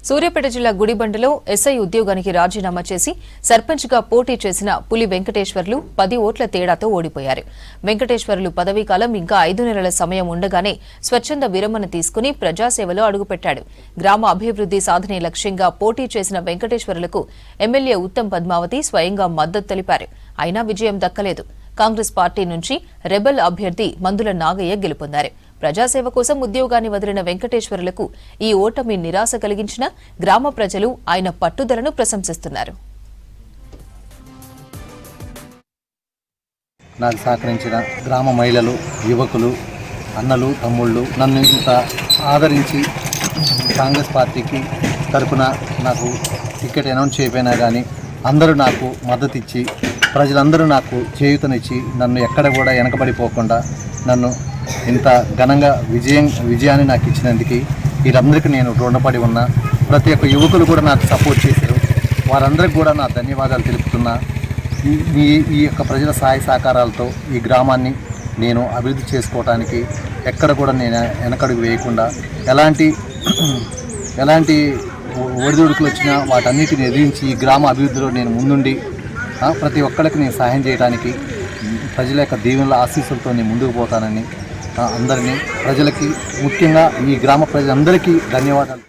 సూర్యాపేట జిల్లా గుడిబండలో ఎస్ఐ ఉద్యోగానికి రాజీనామా చేసి సర్పంచ్గా పోటీ చేసిన పులి వెంకటేశ్వర్లు 10 ఓట్ల తేడాతో ఓడిపోయారు. వెంకటేశ్వర్లు పదవీకాలం ఇంకా 5 నెలల సమయం ఉండగానే స్వచ్ఛంద విరమణ తీసుకుని ప్రజాసేవలో అడుగుపెట్టాడు. గ్రామ అభివృద్ది సాధనే లక్ష్యంగా పోటీ చేసిన వెంకటేశ్వర్లకు ఎమ్మెల్యే ఉత్తమ్ పద్మావతి స్వయంగా మద్దతు తెలిపారు. అయినా విజయం దక్కలేదు. కాంగ్రెస్ పార్టీ నుంచి రెబెల్ అభ్యర్థి మందుల నాగయ్య గెలుపొందారు. ప్రజాసేవ కోసం ఉద్యోగాన్ని వదిలిన వెంకటేశ్వర్లకు ఈ ఓటమి నిరాశ కలిగించిన గ్రామ ప్రజలు ఆయన పట్టుదలను ప్రశంసిస్తున్నారు. నాకు సహకరించిన గ్రామ మహిళలు, యువకులు, అన్నలు, తమ్ముళ్ళు నన్ను ఇంత ఆదరించి కాంగ్రెస్ పార్టీకి తరపున నాకు టికెట్ అనౌన్స్ చేయకపోయినా కానీ అందరూ నాకు మద్దతు ఇచ్చి ప్రజలందరూ నాకు చేయూతనిచ్చి నన్ను ఎక్కడ కూడా వెనకబడిపోకుండా నన్ను ఇంత ఘనంగా విజయాన్ని నాకు ఇచ్చినందుకు వీరందరికీ నేను రుణపడి ఉన్నా. ప్రతి ఒక్క యువకులు కూడా నాకు సపోర్ట్ చేశారు. వారందరికీ కూడా నా ధన్యవాదాలు తెలుపుతున్నా. ఈ యొక్క ప్రజల సహాయ సహకారాలతో ఈ గ్రామాన్ని నేను అభివృద్ధి చేసుకోవడానికి ఎక్కడ కూడా నేను వెనకడుగు వేయకుండా ఎలాంటి ఒడిదుడుకులు వచ్చినా వాటన్నిటిని ఎదిరించి ఈ గ్రామ అభివృద్ధిలో నేను ముందుండి ప్రతి ఒక్కరికి నేను సహాయం చేయడానికి ప్రజల యొక్క దీవెనల ఆశీస్సులతో నేను ముందుకు పోతానని అందరినీ ప్రజలకి ముఖ్యంగా ఈ గ్రామ ప్రజలందరికీ ధన్యవాదాలు.